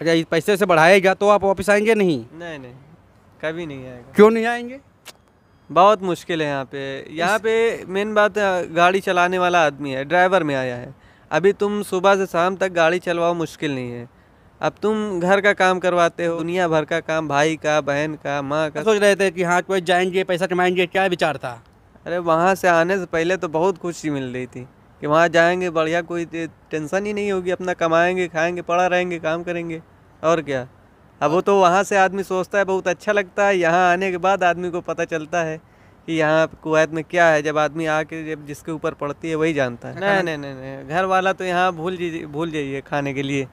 अच्छा, इस पैसे से बढ़ाएगा तो आप वापस आएंगे नहीं? नहीं नहीं, कभी नहीं आएगा। क्यों नहीं आएंगे? बहुत मुश्किल है यहाँ पे मेन बात गाड़ी चलाने वाला आदमी है, ड्राइवर में आया है। अभी तुम सुबह से शाम तक गाड़ी चलवाओ, मुश्किल नहीं है। अब तुम घर का काम करवाते हो, दुनिया भर का काम, भाई का, बहन का, माँ का। सोच रहे थे कि हाँ कोई जाएंगे पैसा कमाएंगे, क्या विचार था? अरे वहाँ से आने से पहले तो बहुत खुशी मिल रही थी कि वहाँ जाएंगे बढ़िया, कोई टेंशन ही नहीं होगी, अपना कमाएंगे, खाएंगे, पड़ा रहेंगे, काम करेंगे, और क्या। अब वो तो वहाँ से आदमी सोचता है, बहुत अच्छा लगता है। यहाँ आने के बाद आदमी को पता चलता है कि यहाँ कुवैत में क्या है। जब आदमी आके जब जिसके ऊपर पड़ती है वही जानता है। नहीं, घर वाला तो यहाँ भूल जाइए खाने के लिए,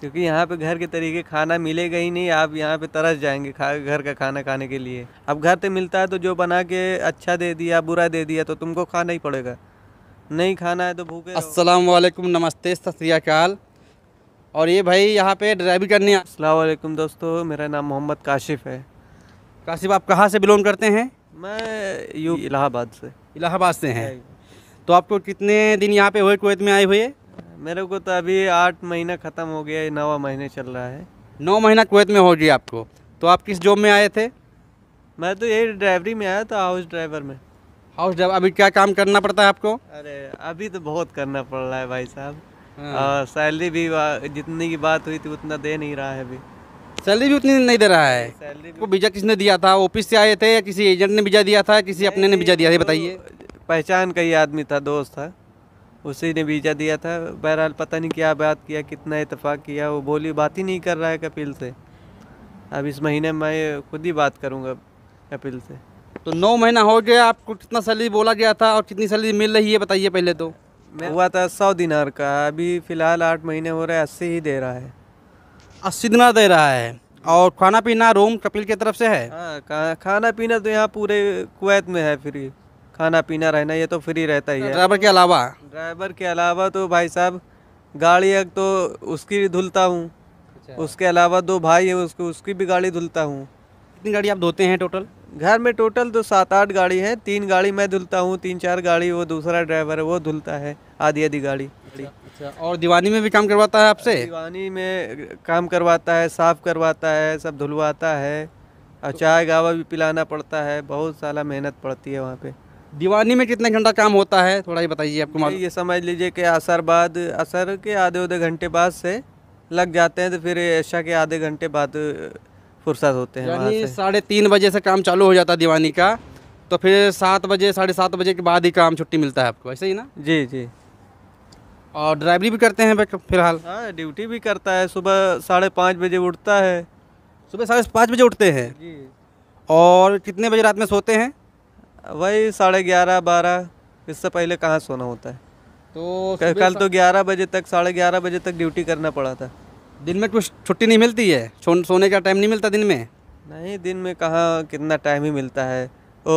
क्योंकि यहाँ पे घर के तरीके खाना मिलेगा ही नहीं। आप यहाँ पे तरस जाएंगे घर का खाना खाने के लिए। अब घर पे मिलता है तो जो बना के अच्छा दे दिया, बुरा दे दिया, तो तुमको खाना ही पड़ेगा। नहीं खाना है तो भूखे रहो। अस्सलाम वालेकुम, नमस्ते, सत श्री अकाल। और ये भाई यहाँ पे ड्राइविंग करने। अस्सलाम वालेकुम दोस्तों, मेरा नाम मोहम्मद काशिफ है। काशिफ, आप कहाँ से बिलोंग करते हैं? मैं इलाहाबाद से। इलाहाबाद से हैं। तो आपको कितने दिन यहाँ पे हुए कुवैत में आए हुए? मेरे को तो अभी 8 महीना ख़त्म हो गया, 9वां महीने चल रहा है। 9 महीना कुवैत में हो गया आपको। तो आप किस जॉब में आए थे? मैं तो यही ड्राइवरी में आया था, हाउस ड्राइवर में। House driver. अभी क्या काम करना पड़ता है आपको? अरे अभी तो बहुत करना पड़ रहा है भाई साहब। और सैलरी भी जितनी की बात हुई थी उतना दे नहीं रहा है अभी। सैलरी भी उतनी नहीं दे रहा है? सैलरी को वीज़ा किसने दिया था? ऑफिस से आए थे या किसी एजेंट ने वीज़ा दिया था, किसी अपने ने वीज़ा दिया था? बताइए। पहचान का ही आदमी था, दोस्त था, उसी ने वीज़ा दिया था। बहरहाल पता नहीं क्या बात किया, कितना इत्तेफाक किया, वो बोली बात ही नहीं कर रहा है कपिल से। अब इस महीने मैं खुद ही बात करूँगा कपिल से। तो 9 महीना हो गया, आपको कितना सैलरी बोला गया था और कितनी सैलरी मिल रही है बताइए पहले तो। हुआ था 100 दिनार का, अभी फ़िलहाल 8 महीने हो रहे हैं, 80 ही दे रहा है। 80 दिनार दे रहा है। और खाना पीना रूम कपिल की तरफ से है? हाँ, खाना पीना तो यहाँ पूरे कुवैत में है फ्री। खाना पीना रहना ये तो फ्री रहता ही है। ड्राइवर के अलावा? ड्राइवर के अलावा तो भाई साहब गाड़ी एक तो उसकी भी धुलता हूँ। उसके अलावा 2 भाई है, उसकी भी गाड़ी धुलता हूँ। कितनी गाड़ी आप धोते हैं टोटल? घर में टोटल तो 7-8 गाड़ी है। 3 गाड़ी मैं धुलता हूँ, 3-4 गाड़ी वो दूसरा ड्राइवर है वो धुलता है, आधी गाड़ी। अच्छा, और दीवानी में भी काम करवाता है आपसे? दीवानी में काम करवाता है, साफ़ करवाता है, सब धुलवाता है, और चाय गावा भी पिलाना पड़ता है। बहुत सारा मेहनत पड़ती है वहाँ पे। दीवानी में कितने घंटा काम होता है थोड़ा ही बताइए, आपको मालूम? ये समझ लीजिए कि असर के आधे घंटे बाद से लग जाते हैं, तो फिर ऐशा के आधे घंटे बाद फुर्सत होते हैं। यानी 3:30 बजे से काम चालू हो जाता है दीवानी का, तो फिर 7 बजे 7:30 बजे के बाद ही काम छुट्टी मिलता है आपको, ऐसे ही ना? जी जी। और ड्राइवरी भी करते हैं फिलहाल? हाँ, ड्यूटी भी करता है। सुबह 5:30 बजे उठता है। सुबह 5:30 बजे उठते हैं? जी। और कितने बजे रात में सोते हैं? वही 11:30-12, इससे पहले कहाँ सोना होता है। तो कल तो 11 बजे तक, 11:30 बजे तक ड्यूटी करना पड़ा था। दिन में कुछ छुट्टी नहीं मिलती है? सोने का टाइम नहीं मिलता दिन में? नहीं, दिन में कहाँ, कितना टाइम ही मिलता है। वो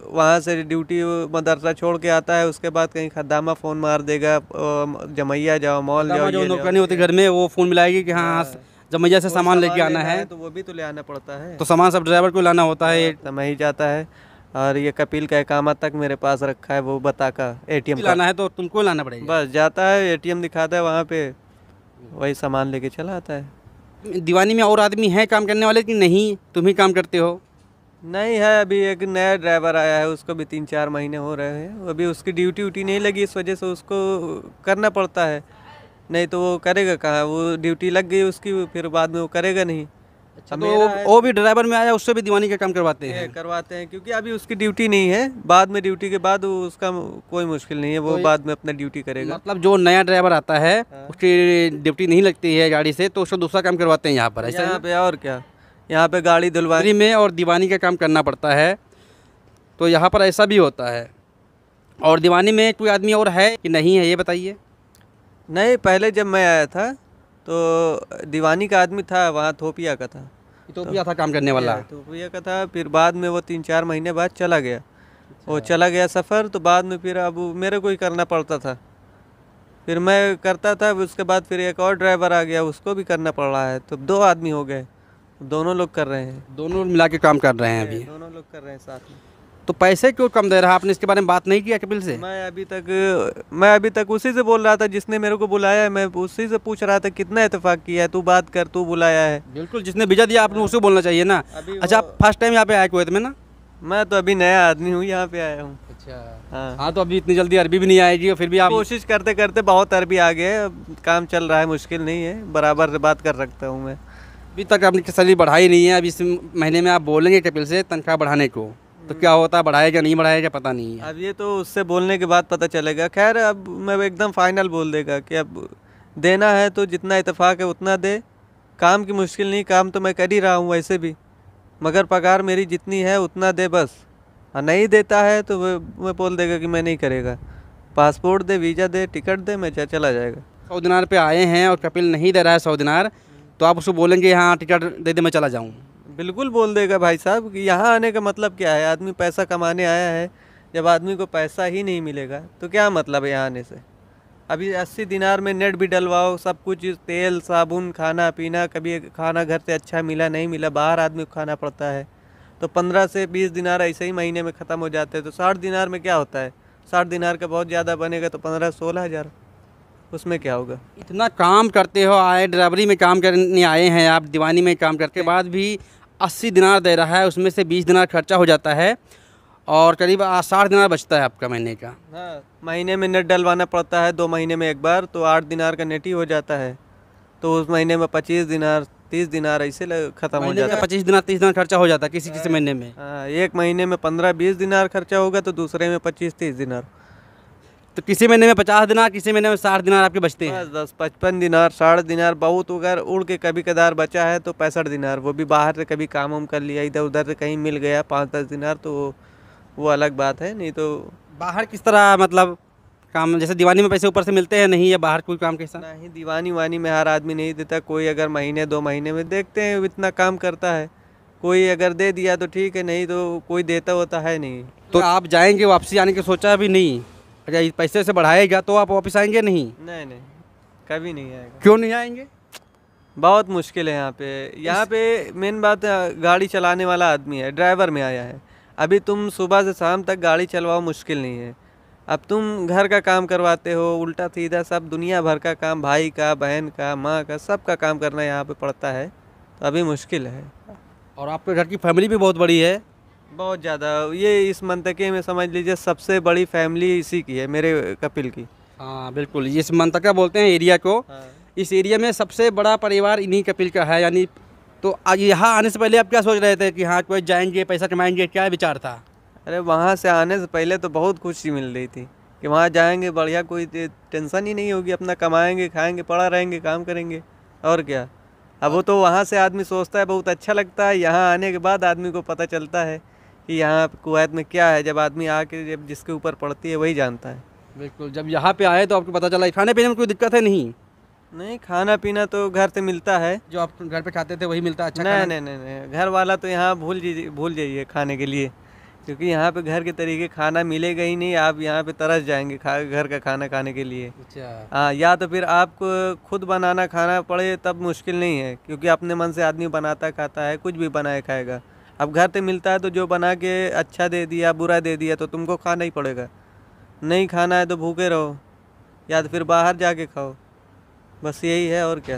वहाँ से ड्यूटी मदरसा छोड़ के आता है, उसके बाद कहीं खद्दामा फ़ोन मार देगा, जमैया जाओ, मॉल जाओ। जो नौकरानी होती घर में वो फ़ोन मिलाएगी कि हाँ जमैया से सामान लेके आना है, तो वो भी तो ले आना पड़ता है। तो सामान सब ड्राइवर को लाना होता है। समय ही जाता है। और ये कपिल का इकामा तक मेरे पास रखा है, वो बता का ATM लाना है तो तुमको लाना पड़ेगा। बस जाता है, ATM दिखाता है वहाँ पे, वही सामान लेके चला आता है। दीवानी में और आदमी है काम करने वाले कि नहीं, तुम ही काम करते हो? नहीं है, अभी एक नया ड्राइवर आया है, उसको भी 3-4 महीने हो रहे हैं। अभी उसकी ड्यूटी नहीं लगी, इस वजह से उसको करना पड़ता है। नहीं तो वो करेगा कहाँ, वो ड्यूटी लग गई उसकी, फिर बाद में वो करेगा नहीं। अच्छा, तो वो भी ड्राइवर में आया, उससे भी दीवानी का काम करवाते हैं? करवाते हैं, क्योंकि अभी उसकी ड्यूटी नहीं है। बाद में ड्यूटी के बाद उसका कोई मुश्किल नहीं है, वो बाद में अपना ड्यूटी करेगा। मतलब जो नया ड्राइवर आता है उसकी ड्यूटी नहीं लगती है गाड़ी से, तो उसको दूसरा काम करवाते हैं यहाँ पर, ऐसा? यहाँ पे और क्या, यहाँ पे गाड़ी धुलवानी में और दीवानी का काम करना पड़ता है, तो यहाँ पर ऐसा भी होता है। और दीवानी में कोई आदमी और है कि नहीं है, ये बताइए। नहीं, पहले जब मैं आया था तो दीवानी का आदमी था, वहाँ थोपिया का था। इथोपिया था काम करने वाला? थोपिया का था। फिर बाद में वो 3-4 महीने बाद चला गया। वो चला गया सफ़र, तो बाद में फिर अब मेरे को ही करना पड़ता था। फिर मैं करता था, उसके बाद फिर एक और ड्राइवर आ गया, उसको भी करना पड़ रहा है। तो 2 आदमी हो गए, दोनों लोग कर रहे हैं। दोनों मिला के काम कर रहे हैं अभी? दोनों लोग कर रहे हैं साथ में। तो पैसे क्यों कम दे रहा है? आपने इसके बारे में बात नहीं किया कपिल से? मैं अभी तक उसी से बोल रहा था जिसने मेरे को बुलाया है। मैं उसी से पूछ रहा था कितना इत्तेफाक किया है, तू बात कर, तू बुलाया है। बिल्कुल, जिसने वीज़ा दिया आपने उसे बोलना चाहिए ना। अच्छा, आप फर्स्ट टाइम यहाँ पे आए कुवैत में ना? मैं तो अभी नया आदमी हूँ, यहाँ पे आया हूँ। अच्छा। हाँ, तो अभी इतनी जल्दी अरबी भी नहीं आएगी और फिर भी आप कोशिश करते करते बहुत अरबी आ गए। अब काम चल रहा है, मुश्किल नहीं है, बराबर से बात कर सकता हूँ मैं। अभी तक आपने सैलरी बढ़ाई नहीं है। अब इस महीने में आप बोलेंगे कपिल से तनख्वाह बढ़ाने को, तो क्या होता है, बढ़ाएगा नहीं बढ़ाएगा पता नहीं है। अब ये तो उससे बोलने के बाद पता चलेगा। खैर, अब मैं एकदम फाइनल बोल देगा कि अब देना है तो जितना इत्तेफाक है उतना दे। काम की मुश्किल नहीं, काम तो मैं कर ही रहा हूँ वैसे भी, मगर पगार मेरी जितनी है उतना दे बस। और नहीं देता है तो मैं बोल देगा कि मैं नहीं करेगा। पासपोर्ट दे, वीज़ा दे, टिकट दे, मैं चला जाएगा। 100 दिनार पे आए हैं और कपिल नहीं दे रहा है 100 दिनार, तो आप उसको बोलेंगे हाँ टिकट दे दे मैं चला जाऊँ? बिल्कुल बोल देगा भाई साहब कि यहाँ आने का मतलब क्या है। आदमी पैसा कमाने आया है, जब आदमी को पैसा ही नहीं मिलेगा तो क्या मतलब है यहाँ आने से। अभी 80 दिनार में नेट भी डलवाओ, सब कुछ, तेल साबुन, खाना पीना, कभी खाना घर से अच्छा मिला नहीं मिला, बाहर आदमी को खाना पड़ता है। तो 15 से 20 दिनार ऐसे ही महीने में ख़त्म हो जाते हैं। तो 60 दिनार में क्या होता है? 60 दिनार का बहुत ज़्यादा बनेगा तो 15-16 हज़ार, उसमें क्या होगा। इतना काम करते हो, आए ड्राइवरी में काम करने आए हैं आप, दीवानी में काम करके बाद भी 80 दिनार दे रहा है, उसमें से 20 दिनार खर्चा हो जाता है और करीब 60 दिनार बचता है आपका महीने का। हाँ, महीने में नेट डलवाना पड़ता है 2 महीने में एक बार, तो 8 दिनार का नेट ही हो जाता है। तो उस महीने में 25 दिनार 30 दिनार ऐसे ख़त्म हो जाता है। 25 दिनार 30 दिनार खर्चा हो जाता है किसी किसी महीने में। हाँ, एक महीने में 15-20 दिनार खर्चा होगा तो दूसरे में 25-30 दिनार। तो किसी महीने में 50 दिनार, किसी महीने में 60 दिनार आपके बचते हैं। 10-55 दिनार, 60 दिनार बहुत। अगर उड़ के कभी कदार बचा है तो 65 दिनार, वो भी बाहर से कभी काम वाम कर लिया, इधर उधर से कहीं मिल गया 5-10 दिनार, तो वो अलग बात है। नहीं तो बाहर किस तरह मतलब काम, जैसे दीवानी में पैसे ऊपर से मिलते हैं नहीं, या बाहर कोई काम कैसा? नहीं, दीवानी वानी में हर आदमी नहीं देता। कोई अगर महीने 2 महीने में देखते हैं इतना काम करता है, कोई अगर दे दिया तो ठीक है, नहीं तो कोई देता होता है नहीं। तो आप जाएंगे, वापसी आने की सोचा अभी नहीं? अगर इस पैसे से बढ़ाएगा तो आप वापस आएंगे? नहीं नहीं, कभी नहीं आएगा। क्यों नहीं आएंगे? बहुत मुश्किल है यहाँ पे। यहाँ पे मेन बात गाड़ी चलाने वाला आदमी है, ड्राइवर में आया है। अभी तुम सुबह से शाम तक गाड़ी चलवाओ, मुश्किल नहीं है। अब तुम घर का काम करवाते हो, उल्टा सीधा सब दुनिया भर का काम, भाई का, बहन का, माँ का, सबका काम करना यहाँ पे पड़ता है, तो अभी मुश्किल है। और आपके घर की फैमिली भी बहुत बड़ी है। बहुत ज़्यादा। ये इस मंतके में समझ लीजिए सबसे बड़ी फैमिली इसी की है, मेरे कपिल की। हाँ बिल्कुल, इस मंतका बोलते हैं एरिया को। हाँ। इस एरिया में सबसे बड़ा परिवार इन्हीं कपिल का है। यानी तो यहाँ आने से पहले आप क्या सोच रहे थे कि हाँ कोई जाएंगे पैसा कमाएंगे, क्या विचार था? अरे वहाँ से आने से पहले तो बहुत खुशी मिल रही थी कि वहाँ जाएंगे बढ़िया, कोई टेंशन ही नहीं होगी, अपना कमाएंगे, खाएंगे, पड़ा रहेंगे, काम करेंगे, और क्या। अब वो तो वहाँ से आदमी सोचता है, बहुत अच्छा लगता है। यहाँ आने के बाद आदमी को पता चलता है कि यहाँ कुवैत में क्या है। जब आदमी आके जब जिसके ऊपर पड़ती है वही जानता है। बिल्कुल, जब यहाँ पे आए तो आपको पता चला। खाने पीने में कोई दिक्कत है? नहीं, खाना पीना तो घर से मिलता है, जो आप घर पे खाते थे वही मिलता है? अच्छा नहीं, घर वाला तो यहाँ भूल जाइए खाने के लिए, क्योंकि यहाँ पे घर के तरीके खाना मिलेगा ही नहीं। आप यहाँ पे तरस जाएंगे घर का खाना खाने के लिए। अच्छा। हाँ, या तो फिर आपको खुद बनाना खाना पड़े, तब मुश्किल नहीं है, क्योंकि अपने मन से आदमी बनाता खाता है, कुछ भी बनाए खाएगा। अब घर से मिलता है तो जो बना के अच्छा दे दिया, बुरा दे दिया, तो तुमको खाना ही पड़ेगा। नहीं खाना है तो भूखे रहो, या तो फिर बाहर जाके खाओ, बस यही है और क्या।